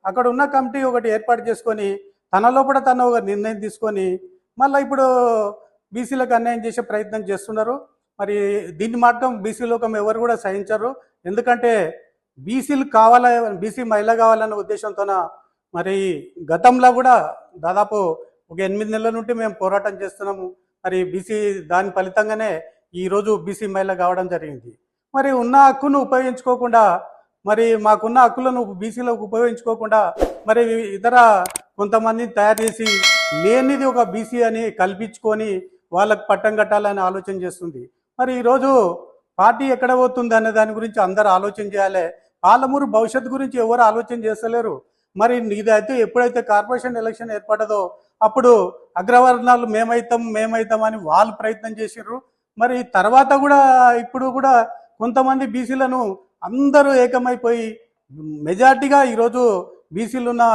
అక్కడ ఉన్న కమిటీ ఒకటి ఏర్పాటు చేసుకొని తన లోపల తన ఒక నిర్ణయం తీసుకొని మళ్ళీ ఇప్పుడు బీసీలకు అన్యాయం చేసే ప్రయత్నం చేస్తున్నారు. మరి దీన్ని మాత్రం బీసీ లోకం ఎవరు కూడా సహించరు. ఎందుకంటే బీసీలు కావాల బీసీ మహిళ కావాలన్న ఉద్దేశంతోన మరి గతంలో కూడా దాదాపు ఒక 8 నెలల నుండి మేము పోరాటం చేస్తున్నాము. మరి బీసీ దాని ఫలితంగానే ఈరోజు బీసీ మహిళ కావడం జరిగింది. మరి ఉన్న హక్కును ఉపయోగించుకోకుండా మరి మాకున్న హక్కులను బీసీలకు ఉపయోగించుకోకుండా మరి ఇతర కొంతమందిని తయారు చేసి లేనిది ఒక బీసీ అని కల్పించుకొని వాళ్ళకు పట్టం కట్టాలని ఆలోచన చేస్తుంది. మరి ఈరోజు పార్టీ ఎక్కడ పోతుంది అనే దాని గురించి అందరూ ఆలోచన చేయాలి. పాలమూరు భవిష్యత్తు గురించి ఎవరు ఆలోచన చేస్తలేరు. మరి ఇదైతే ఎప్పుడైతే కార్పొరేషన్ ఎలక్షన్ ఏర్పడదో అప్పుడు అగ్రవర్ణాలు మేమైతాం అని వాళ్ళు ప్రయత్నం చేసిర్రు. మరి తర్వాత కూడా ఇప్పుడు కూడా కొంతమంది బీసీలను అందరూ ఏకమైపోయి మెజార్టీగా ఈరోజు బీసీలు ఉన్న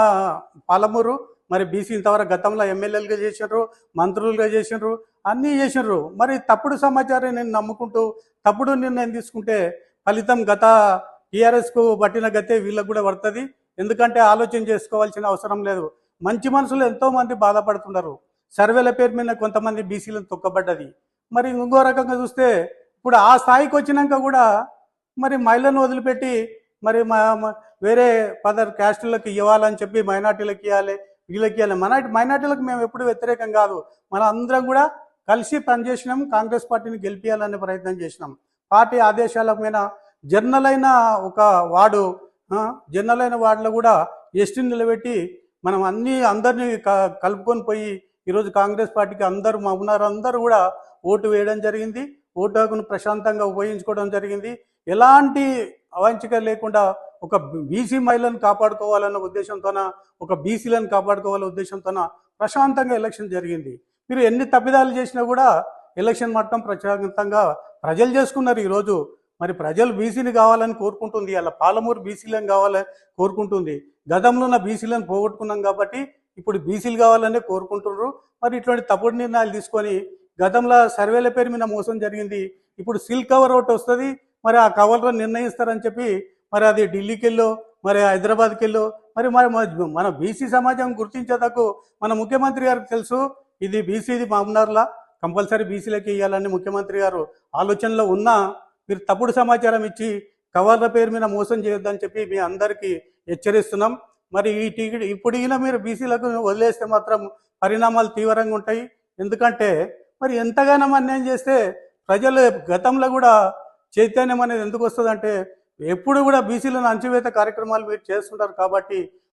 పాలమూరు మరి బీసీ ఇంతవరకు గతంలో ఎమ్మెల్యేలుగా చేసినారు, మంత్రులుగా చేసినారు, అన్నీ చేసినారు. మరి తప్పుడు సమాచారం నేను నమ్ముకుంటూ తప్పుడు నిర్ణయం తీసుకుంటే ఫలితం గత టీఆర్ఎస్కు పట్టిన గతే వీళ్ళకు కూడా పడుతుంది. ఎందుకంటే ఆలోచన చేసుకోవాల్సిన అవసరం లేదు. మంచి మనుషులు ఎంతోమంది బాధపడుతున్నారు. సర్వేల పేరు మీద కొంతమంది బీసీలను తొక్కబడ్డది. మరి ఇంకో రకంగా చూస్తే ఇప్పుడు ఆ స్థాయికి వచ్చినాక కూడా మరి మహిళలను వదిలిపెట్టి మరి వేరే పదర్ క్యాస్టులకు ఇవ్వాలని చెప్పి మైనార్టీలకు ఇవ్వాలి, వీళ్ళకి ఇవ్వాలి. మైనార్టీలకు మేము ఎప్పుడు వ్యతిరేకం కాదు. మన అందరం కూడా కలిసి పనిచేసినాం. కాంగ్రెస్ పార్టీని గెలిపించాలనే ప్రయత్నం చేసినాం. పార్టీ ఆదేశాల మీద జర్నల్ అయిన ఒక వార్డు జర్నల్ అయిన వార్డులో కూడా ఎస్టీని నిలబెట్టి మనం అందరినీ కలుపుకొని పోయి ఈరోజు కాంగ్రెస్ పార్టీకి అందరూ అందరూ కూడా ఓటు వేయడం జరిగింది. ఓటు హక్కును ప్రశాంతంగా ఉపయోగించుకోవడం జరిగింది. ఎలాంటి అవాంఛిక లేకుండా ఒక బీసీ మహిళలను కాపాడుకోవాలన్న ఉద్దేశంతోన, ఒక బీసీలను కాపాడుకోవాలన్న ఉద్దేశంతోన ప్రశాంతంగా ఎలక్షన్ జరిగింది. మీరు ఎన్ని తప్పిదాలు చేసినా కూడా ఎలక్షన్ మొత్తం ప్రశాంతంగా ప్రజలు చేసుకున్నారు. ఈరోజు మరి ప్రజలు బీసీని కావాలని కోరుకుంటుంది. అలా పాలమూరు బీసీలను కావాలని కోరుకుంటుంది. గతంలో ఉన్న బీసీలను పోగొట్టుకున్నాం కాబట్టి ఇప్పుడు బీసీలు కావాలనే కోరుకుంటున్నారు. మరి ఇటువంటి తప్పుడు నిర్ణయాలు తీసుకొని గతంలో సర్వేల పేరు మీద మోసం జరిగింది. ఇప్పుడు సిల్ కవర్ ఒకటి వస్తుంది. మరి ఆ కవర్లో నిర్ణయిస్తారని చెప్పి మరి అది ఢిల్లీకి వెళ్ళో మరి హైదరాబాద్కి వెళ్ళో మరి మన బీసీ సమాజం గుర్తించేందుకు మన ముఖ్యమంత్రి గారికి తెలుసు. ఇది బీసీది మామూనార్లా కంపల్సరీ బీసీలకి ఇవ్వాలని ముఖ్యమంత్రి గారు ఆలోచనలో ఉన్నా మీరు తప్పుడు సమాచారం ఇచ్చి కవర్ల పేరు మీద మోసం చేయొద్దని చెప్పి మీ అందరికీ హెచ్చరిస్తున్నాం. మరి ఇప్పుడు ఈయన మీరు బీసీలకు వదిలేస్తే మాత్రం పరిణామాలు తీవ్రంగా ఉంటాయి. ఎందుకంటే మరి ఎంతగానో అన్యాయం చేస్తే ప్రజలు గతంలో కూడా చైతన్యం అనేది ఎందుకు వస్తుందంటే ఎప్పుడు కూడా బీసీలను అణచివేత కార్యక్రమాలు మీరు చేస్తుంటారు కాబట్టి